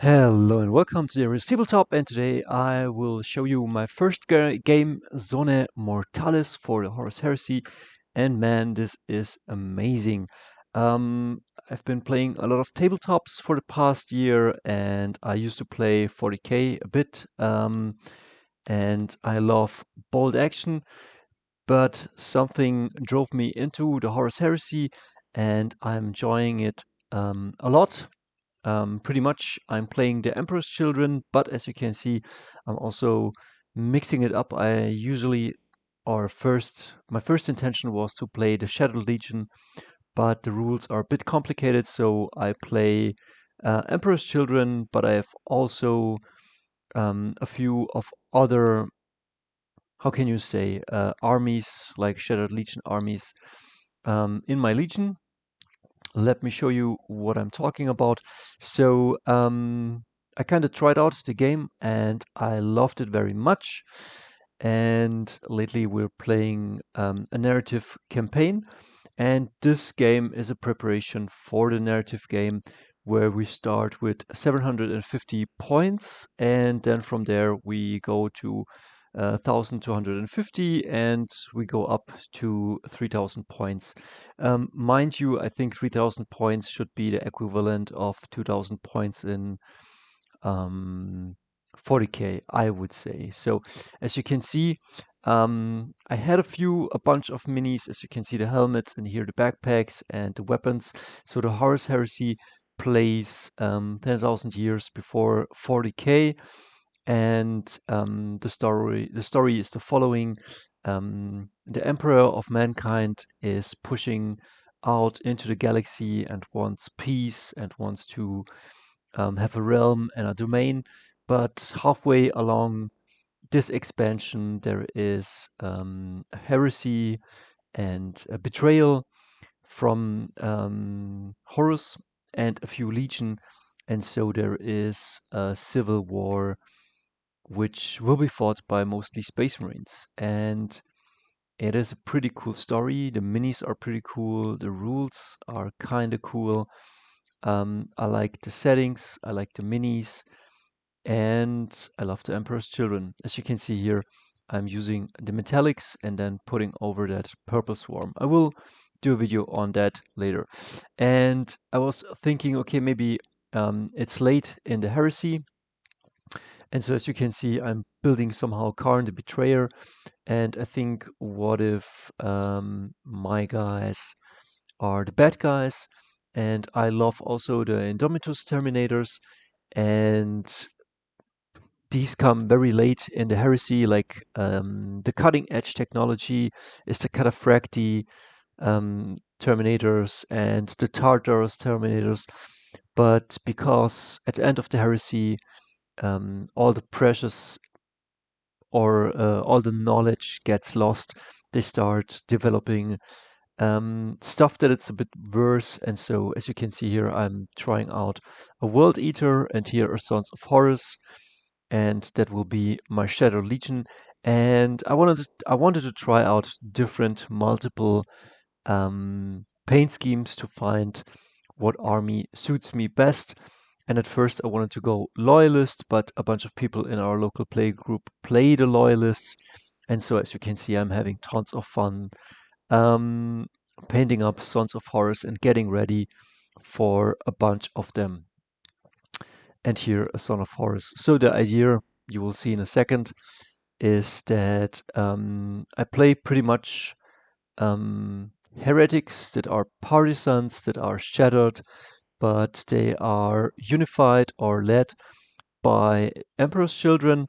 Hello and welcome to Dario's Tabletop, and today I will show you my first game, Zone Mortalis for the Horus Heresy, and man, this is amazing. I've been playing a lot of tabletops for the past year, and I used to play 40k a bit, and I love bold action, but something drove me into the Horus Heresy, and I'm enjoying it a lot. Pretty much I'm playing the Emperor's Children, but as you can see, I'm also mixing it up. I usually, my first intention was to play the Shattered Legion, but the rules are a bit complicated, so I play Emperor's Children, but I have also a few of other, how can you say, armies, like Shattered Legion armies, in my Legion. Let me show you what I'm talking about. So I kind of tried out the game and I loved it very much. And lately we're playing a narrative campaign. And this game is a preparation for the narrative game where we start with 750 points. And then from there we go to 1,250 and we go up to 3,000 points. Mind you, I think 3,000 points should be the equivalent of 2,000 points in 40k, I would say. So as you can see, I had a bunch of minis. As you can see, the helmets and here the backpacks and the weapons. So the Horus Heresy plays 10,000 years before 40k, and the story is the following. The Emperor of Mankind is pushing out into the galaxy and wants peace and wants to have a realm and a domain. But halfway along this expansion, there is a heresy and a betrayal from Horus and a few legion. And so there is a civil war which will be fought by mostly Space Marines. And it is a pretty cool story. The minis are pretty cool. The rules are kind of cool. I like the settings. I like the minis. And I love the Emperor's Children. As you can see here, I'm using the metallics and then putting over that purple swarm. I will do a video on that later. And I was thinking, okay, maybe it's late in the heresy. And so as you can see, I'm building somehow Karn the Betrayer. And I think, what if my guys are the bad guys? And I love also the Indomitus Terminators. And these come very late in the heresy, like the cutting edge technology is the Cataphracti Terminators and the Tartarus Terminators. But because at the end of the heresy, all the precious or all the knowledge gets lost, they start developing stuff that it's a bit worse. And so, as you can see here, I'm trying out a World Eater, and here are Sons of Horus, and that will be my Shadow Legion. And I wanted to try out different multiple paint schemes to find what army suits me best. And at first I wanted to go loyalist, but a bunch of people in our local play group play the loyalists. And so as you can see, I'm having tons of fun um, painting up Sons of Horus and getting ready for a bunch of them. And here a Son of Horus. So the idea, you will see in a second, is that I play pretty much heretics that are partisans, that are shattered, but they are unified or led by Emperor's children,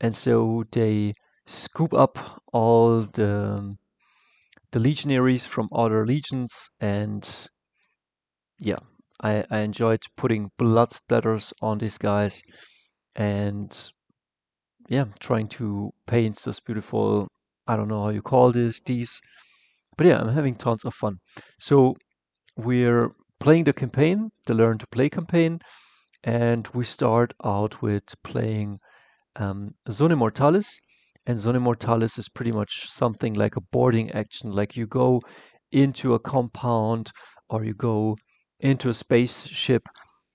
and so they scoop up all the legionaries from other legions, and yeah, I enjoyed putting blood splatters on these guys, and yeah, trying to paint this beautiful, I don't know how you call these, but yeah, I'm having tons of fun. So we're playing the campaign, the Learn to Play campaign, and we start out with playing Zone Mortalis. And Zone Mortalis is pretty much something like a boarding action, like you go into a compound or you go into a spaceship.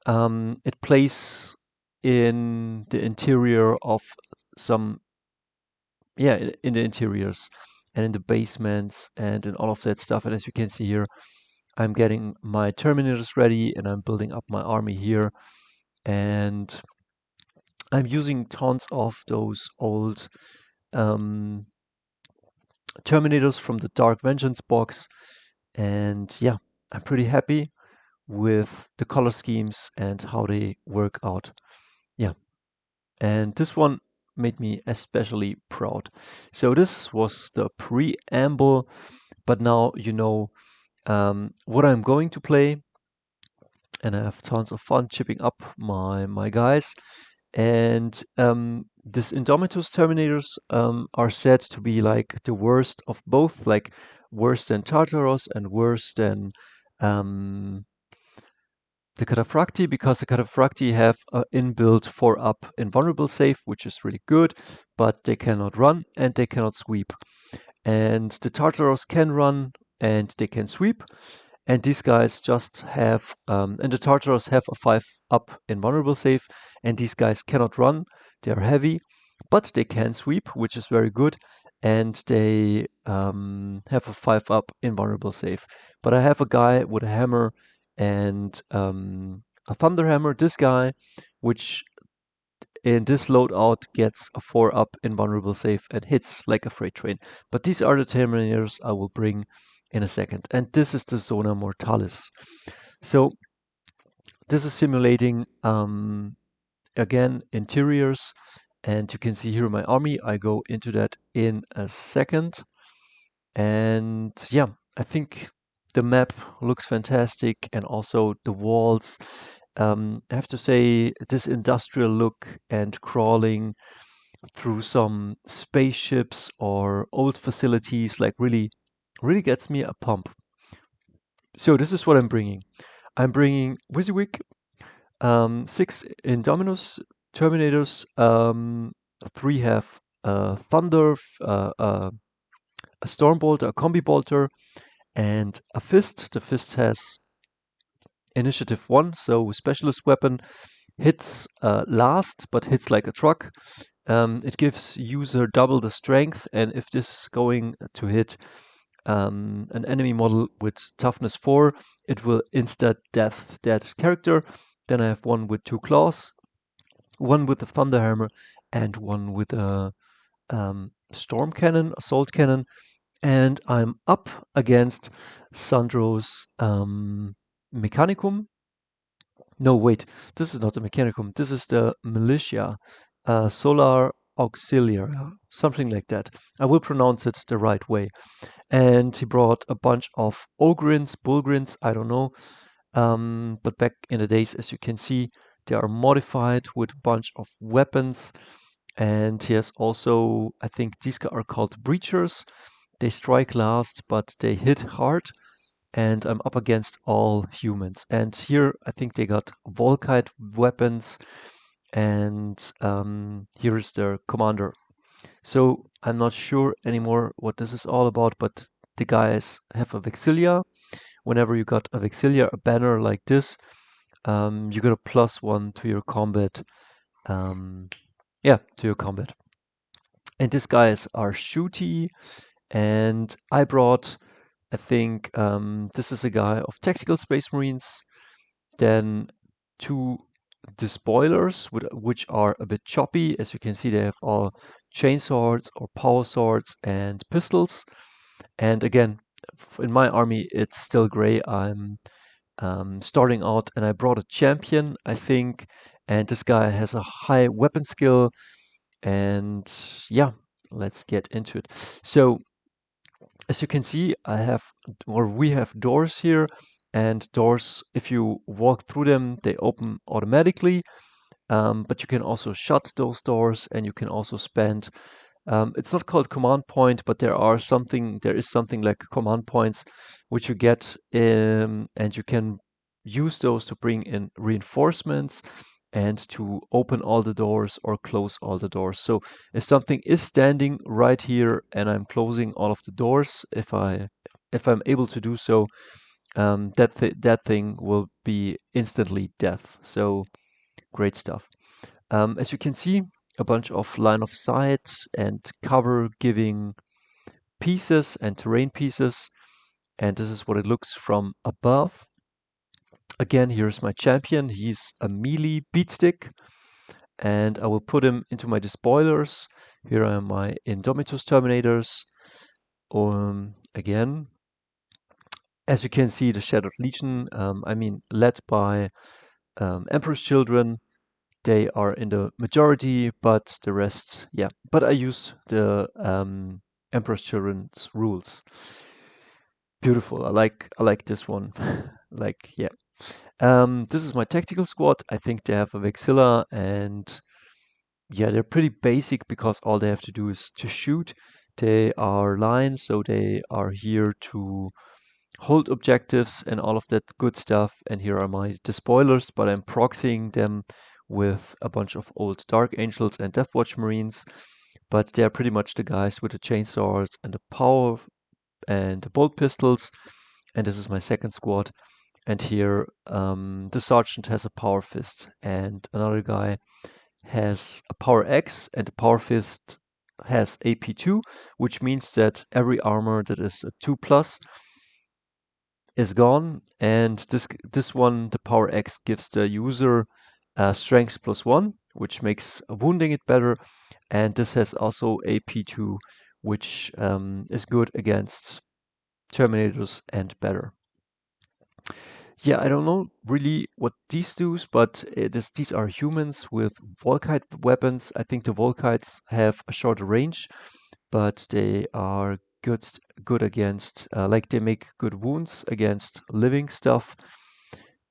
It plays in the interior of some, yeah, in the interiors and in the basements and in all of that stuff. And as you can see here, I'm getting my Terminators ready and I'm building up my army here. And I'm using tons of those old um, Terminators from the Dark Vengeance box. And yeah, I'm pretty happy with the color schemes and how they work out. Yeah. And this one made me especially proud. So this was the preamble, but now you know what I'm going to play, and I have tons of fun chipping up my guys. And this Indomitus Terminators are said to be like the worst of both, like worse than Tartaros and worse than um, the Cataphracti, because the Cataphracti have an inbuilt 4-up invulnerable save, which is really good, but they cannot run and they cannot sweep. And the Tartaros can run and they can sweep. And these guys just have, and the Tartaros have a 5-up invulnerable save, and these guys cannot run. They're heavy, but they can sweep, which is very good, and they have a 5-up invulnerable save. But I have a guy with a hammer and a thunder hammer, this guy, which in this loadout gets a 4-up invulnerable save and hits like a freight train. But these are the Terminators I will bring in a second. And this is the Zona Mortalis. So this is simulating, again, interiors. And you can see here my army. I go into that in a second. And yeah, I think the map looks fantastic, and also the walls. I have to say, this industrial look and crawling through some spaceships or old facilities, like really gets me a pump. So this is what I'm bringing. I'm bringing WYSIWYG, 6 Indominus Terminators, 3 have Thunder, a Stormbolter, a Combi Bolter, and a Fist. The Fist has Initiative 1, so specialist weapon, hits last, but hits like a truck. It gives user double the strength, and if this is going to hit an enemy model with toughness 4, it will insta death that character. Then I have one with 2 claws, one with a thunder hammer, and one with a storm cannon, assault cannon. And I'm up against Sandro's Mechanicum. No, wait, this is not the Mechanicum. This is the Militia, Solar Auxilia, something like that. I will pronounce it the right way. And he brought a bunch of Ogrins, Bullgrins, I don't know. But back in the days, as you can see, they are modified with a bunch of weapons. And he has also, I think these are called Breachers. They strike last, but they hit hard. And I'm up against all humans. And here, I think they got Volkite weapons. And here is their commander. So I'm not sure anymore what this is all about, but the guys have a Auxilia. Whenever you got a Auxilia, a banner like this, you got a +1 to your combat. To your combat. And these guys are shooty. And I brought, I think, this is a guy of Tactical Space Marines. Then 2 despoilers, which are a bit choppy. As you can see, they have all chain swords or power swords and pistols. And again, in my army, it's still gray. I'm starting out, and I brought a champion, I think. And this guy has a high weapon skill. And yeah, let's get into it. So as you can see, we have doors here, and doors, if you walk through them, they open automatically. But you can also shut those doors, and you can also spend. It's not called command point, but there is something like command points, which you get, and you can use those to bring in reinforcements and to open all the doors or close all the doors. So if something is standing right here and I'm closing all of the doors, if I'm able to do so, that thing will be instantly death. So great stuff. As you can see, a bunch of line of sight and cover giving pieces and terrain pieces. And this is what it looks from above. Again, here's my champion. He's a melee beatstick, and I will put him into my despoilers. Here are my Indomitus Terminators. Again, as you can see, the Shattered Legion, led by Emperor's Children. They are in the majority, but the rest, yeah. But I use the Emperor's Children's rules. Beautiful. I like this one. Like, yeah. This is my tactical squad. I think they have a Vexilla, and yeah, they're pretty basic because all they have to do is to shoot. They are lines, so they are here to hold objectives and all of that good stuff. And here are my despoilers, but I'm proxying them with a bunch of old Dark Angels and Deathwatch Marines. But they're pretty much the guys with the chainsaws and the power and the bolt pistols. And this is my second squad. And here the sergeant has a power fist, and another guy has a power X, and the power fist has AP2, which means that every armor that is a 2+ is gone. And this one, the power X, gives the user strength +1, which makes wounding it better. And this has also AP2, which is good against Terminators and better. Yeah, I don't know really what these do, but these are humans with Volkite weapons. I think the Volkites have a shorter range, but they are good against, like they make good wounds against living stuff.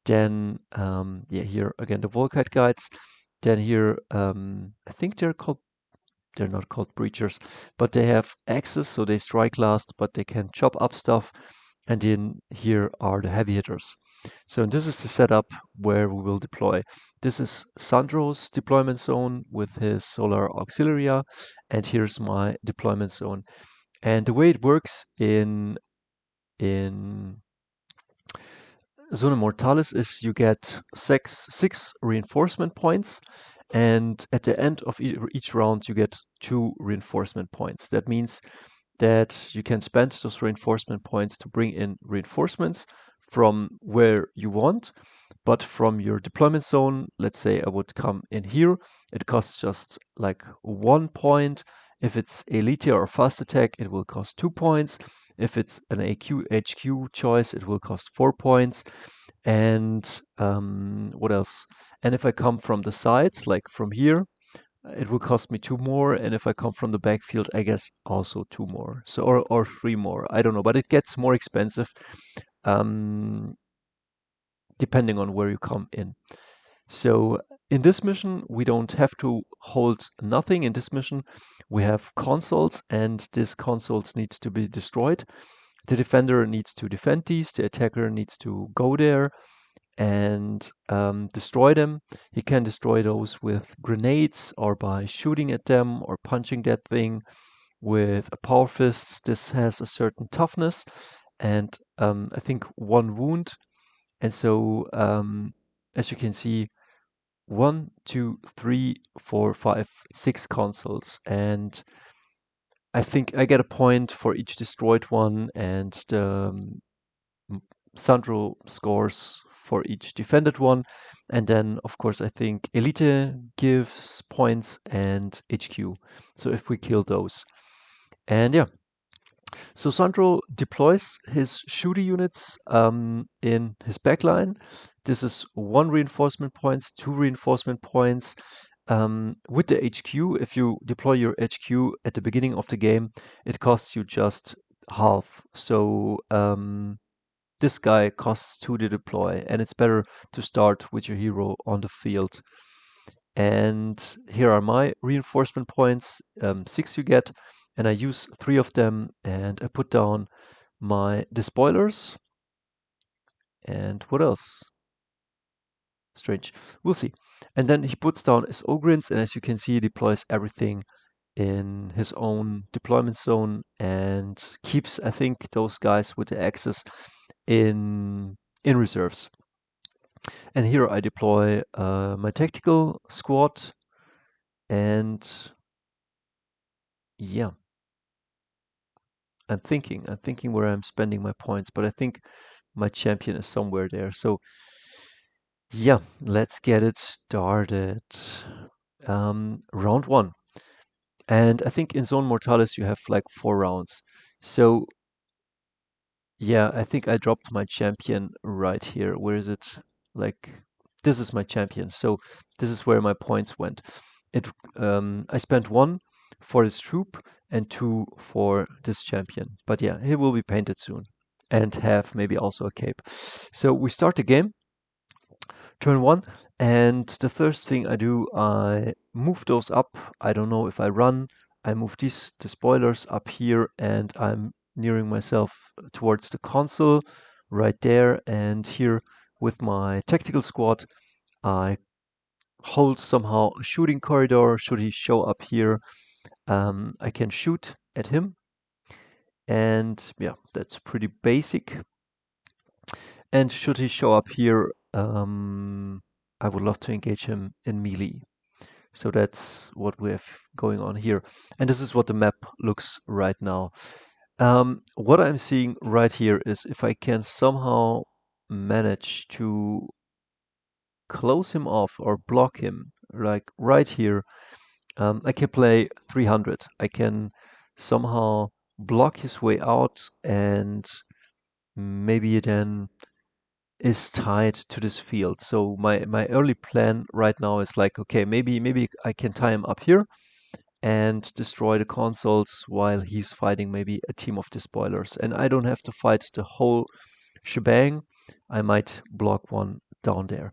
Then, yeah, here again the Volkite guides. Then here, I think they're not called breachers, but they have axes, so they strike last, but they can chop up stuff. And then here are the heavy hitters. So this is the setup where we will deploy. This is Sandro's deployment zone with his solar auxilia, and here's my deployment zone. And the way it works in Zone Mortalis is you get six reinforcement points, and at the end of each round you get 2 reinforcement points. That means that you can spend those reinforcement points to bring in reinforcements from where you want, but from your deployment zone. Let's say I would come in here, it costs just like 1 point. If it's elite or fast attack, it will cost 2 points. If it's an HQ choice, it will cost 4 points. And what else? And if I come from the sides, like from here, it will cost me 2 more. And if I come from the backfield, I guess also 2 more. So or 3 more. I don't know, but it gets more expensive depending on where you come in. So in this mission, we don't have to hold nothing. In this mission, we have consoles, and these consoles need to be destroyed. The defender needs to defend these. The attacker needs to go there and destroy them. He can destroy those with grenades or by shooting at them or punching that thing with a power fist. This has a certain toughness and I think 1 wound. And so as you can see, 1, 2, 3, 4, 5, 6 consoles, and I think I get a point for each destroyed one, and the Sandro scores for each defended one. And then, of course, I think Elite gives points and HQ. So if we kill those. And yeah. So Sandro deploys his shooter units in his backline. This is 1 reinforcement points, 2 reinforcement points. With the HQ, if you deploy your HQ at the beginning of the game, it costs you just half. So this guy costs 2 to deploy, and it's better to start with your hero on the field. And here are my reinforcement points, 6 you get, and I use 3 of them, and I put down my despoilers. And what else? Strange. We'll see. And then he puts down his Ogrins, and as you can see, he deploys everything in his own deployment zone and keeps, I think, those guys with the axes in reserves. And here I deploy my tactical squad And yeah, I'm thinking where I'm spending my points, but I think my champion is somewhere there. So yeah, let's get it started. Round one. And I think in Zone Mortalis you have like 4 rounds. So yeah, I think I dropped my champion right here. Where is it? Like, this is my champion. So this is where my points went. It I spent 1 for this troop and 2 for this champion. But yeah, he will be painted soon and have maybe also a cape. So we start the game, turn 1, and the first thing I do, I move those up. I don't know if I run. I move the spoilers up here, and I'm nearing myself towards the console right there. And here with my tactical squad, I hold somehow a shooting corridor. Should he show up here, I can shoot at him. And yeah, that's pretty basic. And should he show up here, I would love to engage him in melee. So that's what we have going on here. And this is what the map looks right now. What I'm seeing right here is if I can somehow manage to close him off or block him, like right here, I can play 300. I can somehow block his way out, and maybe then is tied to this field. So my early plan right now is like, okay, maybe I can tie him up here and destroy the consoles while he's fighting maybe a team of despoilers. And I don't have to fight the whole shebang. I might block one down there.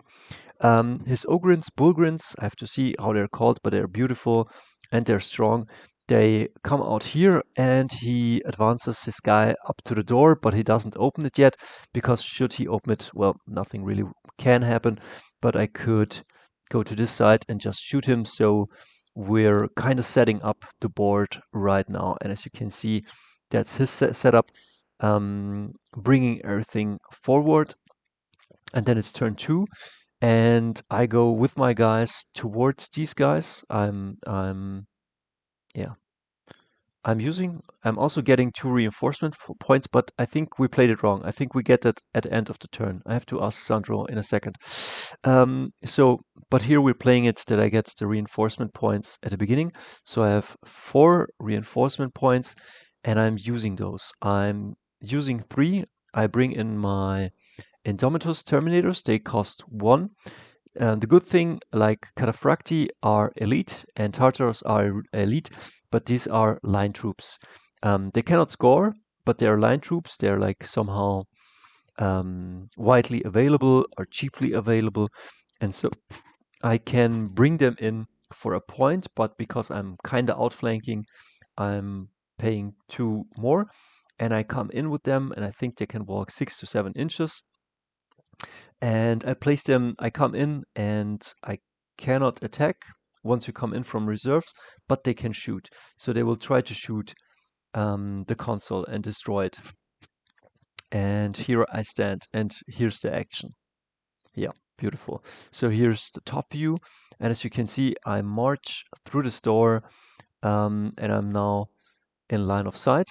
His Ogrins, Bullgrins, I have to see how they're called, but they're beautiful and they're strong. They come out here and he advances his guy up to the door, but he doesn't open it yet because should he open it, well, nothing really can happen. But I could go to this side and just shoot him. So we're kind of setting up the board right now. And as you can see, that's his setup, bringing everything forward. And then it's turn 2 and I go with my guys towards these guys. Yeah, I'm also getting 2 reinforcement points, but I think we played it wrong. I think we get that at the end of the turn. I have to ask Sandro in a second. But here we're playing it that I get the reinforcement points at the beginning. So I have 4 reinforcement points and I'm using those. I'm using 3. I bring in my Indomitus Terminators. They cost 1. The good thing, like Cataphracti are elite and Tartaros are elite, but these are line troops. They cannot score, but they are line troops. They're like somehow widely available or cheaply available. And so I can bring them in for a point, but because I'm kind of outflanking, I'm paying 2 more. And I come in with them, and I think they can walk 6 to 7 inches. And I place them, I come in and I cannot attack once you come in from reserves, but they can shoot. So they will try to shoot the console and destroy it. And here I stand, and here's the action. Yeah, beautiful. So here's the top view, and as you can see, I march through this door, and I'm now in line of sight.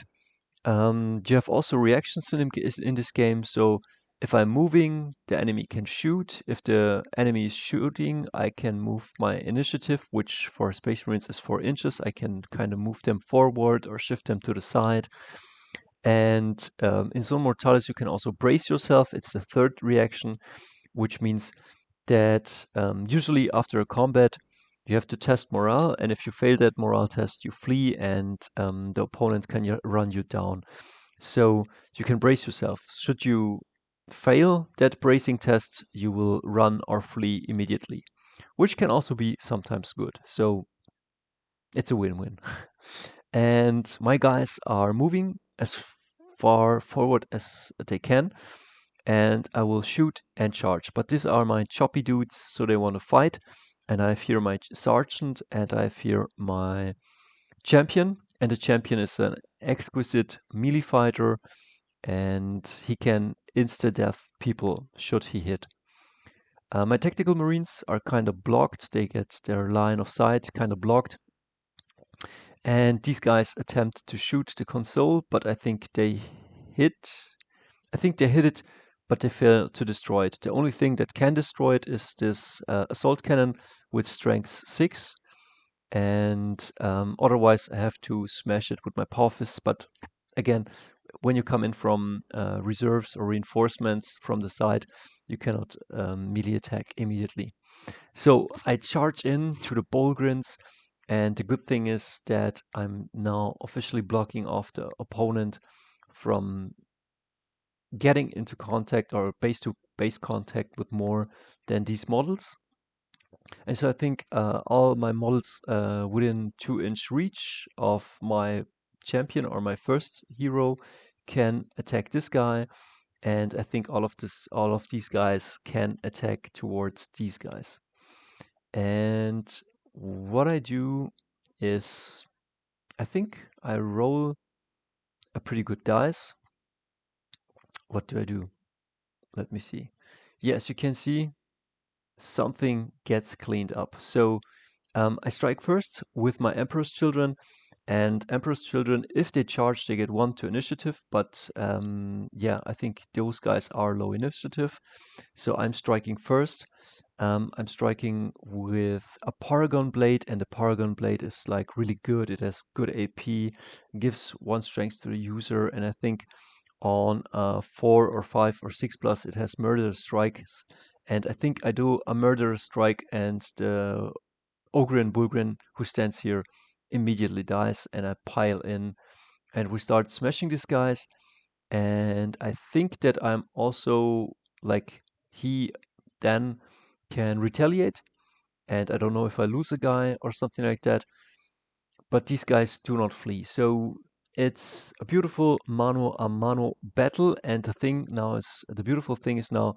You have also reactions in this game. So if I'm moving, the enemy can shoot. If the enemy is shooting, I can move my initiative, which for Space Marines is 4 inches. I can kind of move them forward or shift them to the side. And in Zone Mortalis, you can also brace yourself. It's the third reaction, which means that usually after a combat, you have to test morale, and if you fail that morale test, you flee, and the opponent can run you down. So you can brace yourself. Should you fail that bracing test, you will run or flee immediately, which can also be sometimes good. So it's a win-win. And my guys are moving as far forward as they can, and I will shoot and charge. But these are my choppy dudes, so they want to fight. And I have here my sergeant, and I have here my champion. And the champion is an exquisite melee fighter, and he can insta-death people should he hit. My tactical marines are kind of blocked. They get their line of sight kind of blocked. And these guys attempt to shoot the console, but I think they hit. I think they hit it, but they fail to destroy it. The only thing that can destroy it is this assault cannon with strength 6. And otherwise I have to smash it with my power fists. But again, when you come in from reserves or reinforcements from the side, you cannot melee attack immediately. So I charge in to the Bolgrins, and the good thing is that I'm now officially blocking off the opponent from getting into contact or base-to-base contact with more than these models. And so I think all my models within 2-inch reach of my champion or my first hero can attack this guy, and I think all of these guys can attack towards these guys. And what I do is, I think I roll a pretty good dice. What do I do? Let me see. Yes, you can see something gets cleaned up. So I strike first with my Emperor's Children, and Emperor's Children, if they charge, they get 1 to initiative, but yeah, I think those guys are low initiative. So I'm striking first. I'm striking with a Paragon Blade, and the Paragon Blade is like really good. It has good AP, gives 1 strength to the user, and I think on 4 or 5 or 6 plus it has Murder Strikes. And I think I do a Murder Strike, and the Ogrin Bulgrin who stands here immediately dies, and I pile in and we start smashing these guys. And I think that I'm also like, he then can retaliate, and I don't know if I lose a guy or something like that, but these guys do not flee. So it's a beautiful mano a mano battle, and the beautiful thing is now,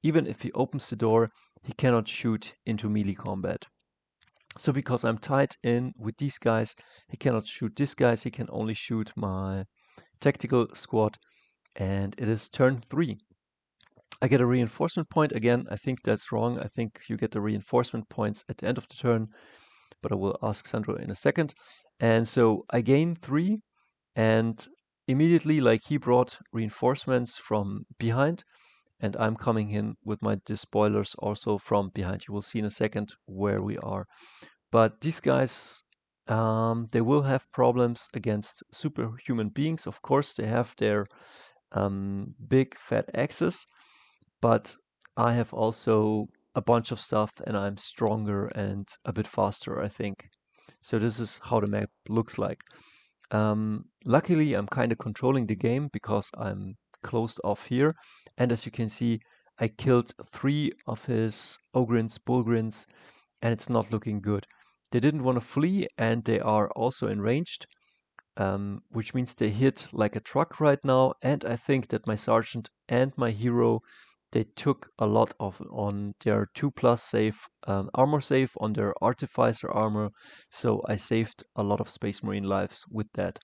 even if he opens the door, he cannot shoot into melee combat. So because I'm tied in with these guys, he cannot shoot these guys, he can only shoot my tactical squad, and it is turn 3. I get a reinforcement point again. I think that's wrong. I think you get the reinforcement points at the end of the turn, but I will ask Sandro in a second. And so I gain 3, and immediately, like, he brought reinforcements from behind, and I'm coming in with my despoilers also from behind. You will see in a second where we are. But these guys, they will have problems against superhuman beings. Of course, they have their big fat axes, but I have also a bunch of stuff, and I'm stronger and a bit faster, I think. So this is how the map looks like. Luckily, I'm kind of controlling the game because I'm closed off here. And as you can see, I killed 3 of his Ogrins, Bulgrins, and it's not looking good. They didn't want to flee, and they are also enraged, which means they hit like a truck right now. And I think that my sergeant and my hero, they took a lot of on their 2+ save, armor save on their artificer armor. So I saved a lot of Space Marine lives with that.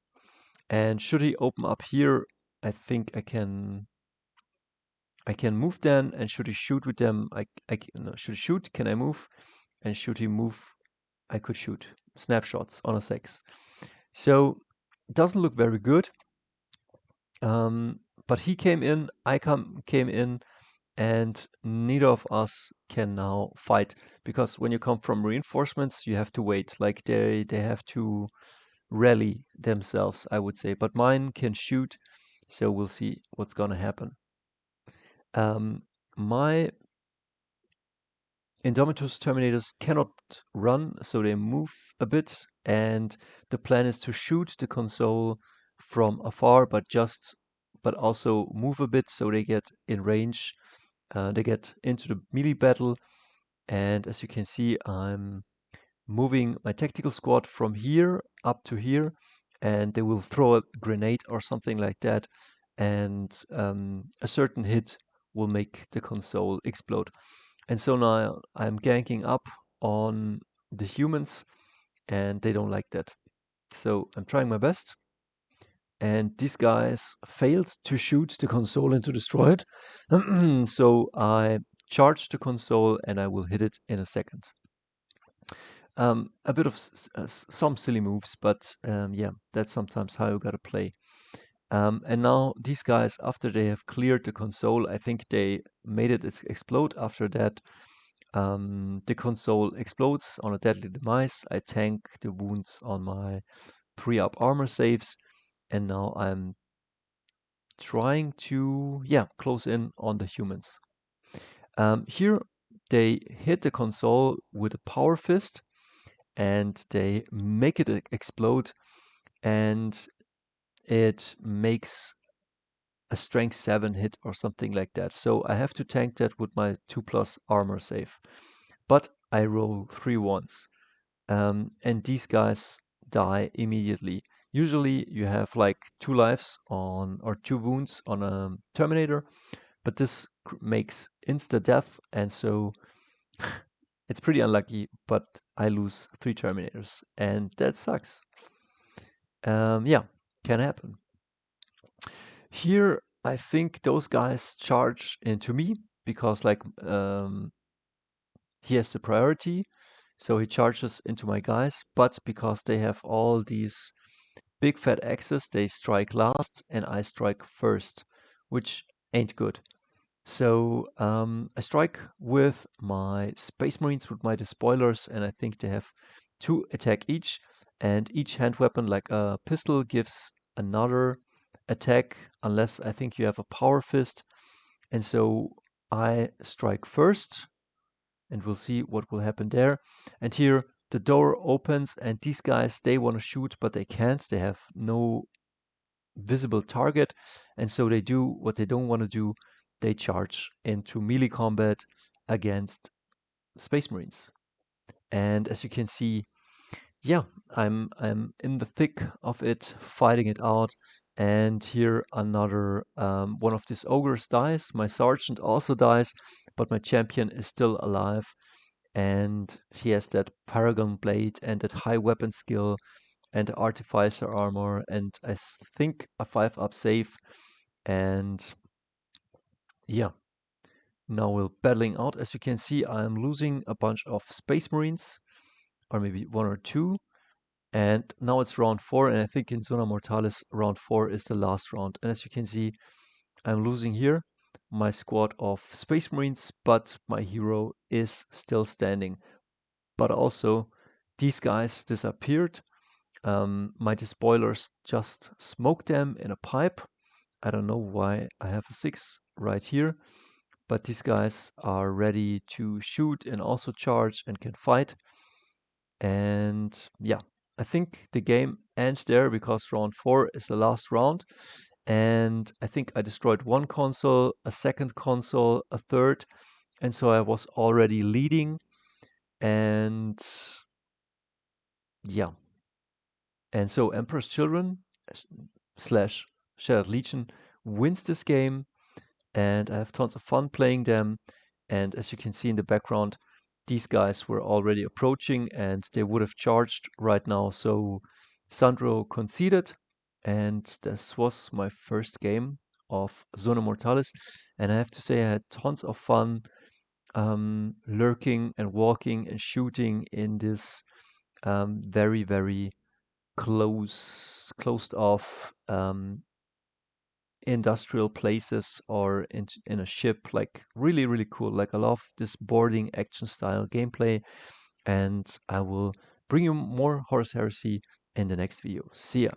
And should he open up here, I think I can move then. And should he shoot with them, no, should he shoot? Can I move? And should he move? I could shoot snapshots on a 6. So it doesn't look very good. But he came in, I came in, and neither of us can now fight, because when you come from reinforcements, you have to wait. Like, they have to rally themselves, I would say. But mine can shoot, so we'll see what's gonna happen. My Indomitus Terminators cannot run, so they move a bit, and the plan is to shoot the console from afar, but also move a bit so they get in range. They get into the melee battle, and as you can see, I'm moving my tactical squad from here up to here, and they will throw a grenade or something like that, and a certain hit will make the console explode. And so now I'm ganking up on the humans, and they don't like that. So I'm trying my best. And these guys failed to shoot the console and to destroy it. So I charge the console, and I will hit it in a second. A bit of some silly moves, but yeah, that's sometimes how you gotta play. And now these guys, after they have cleared the console, I think they made it explode. After that, the console explodes on a deadly demise. I tank the wounds on my 3-up armor saves, and now I'm trying to, yeah, close in on the humans. Here, they hit the console with a power fist, and they make it explode, and it makes a strength 7 hit or something like that. So I have to tank that with my 2+ armor save. But I roll 3 ones. And these guys die immediately. Usually you have like 2 lives on, or 2 wounds on a Terminator, but this makes insta death, and so it's pretty unlucky, but I lose 3 Terminators, and that sucks. Yeah, can happen. Here, I think those guys charge into me because like he has the priority, so he charges into my guys, but because they have all these big fat axes, they strike last and I strike first, which ain't good. So I strike with my Space Marines, with my despoilers, and I think they have 2 attack each, and each hand weapon, like a pistol, gives another attack, unless I think you have a power fist. And so I strike first, and we'll see what will happen there. And here the door opens, and these guys, they want to shoot, but they can't. They have no visible target, and so they do what they don't want to do. They charge into melee combat against Space Marines. And as you can see, yeah, I'm in the thick of it, fighting it out. And here another one of these ogres dies. My sergeant also dies, but my champion is still alive. And he has that paragon blade and that high weapon skill and artificer armor, and I think a 5-up save. And yeah, now we're battling out. As you can see, I'm losing a bunch of Space Marines, or maybe 1 or 2. And now it's round 4, and I think in Zona Mortalis, round 4 is the last round. And as you can see, I'm losing here my squad of Space Marines, but my hero is still standing. But also, these guys disappeared. My despoilers just smoked them in a pipe. I don't know why I have a 6 right here, but these guys are ready to shoot and also charge and can fight. And yeah, I think the game ends there because round 4 is the last round. And I think I destroyed 1 console, a 2nd console, a 3rd, and so I was already leading. And yeah, and so Emperor's Children slash Shattered Legion wins this game, and I have tons of fun playing them. And as you can see in the background, these guys were already approaching and they would have charged right now. So Sandro conceded, and this was my first game of Zona Mortalis. And I have to say, I had tons of fun lurking and walking and shooting in this very, very closed off industrial places, or in a ship. Like really, really cool. Like I love this boarding action style gameplay, and I will bring you more Horus Heresy in the next video. See ya.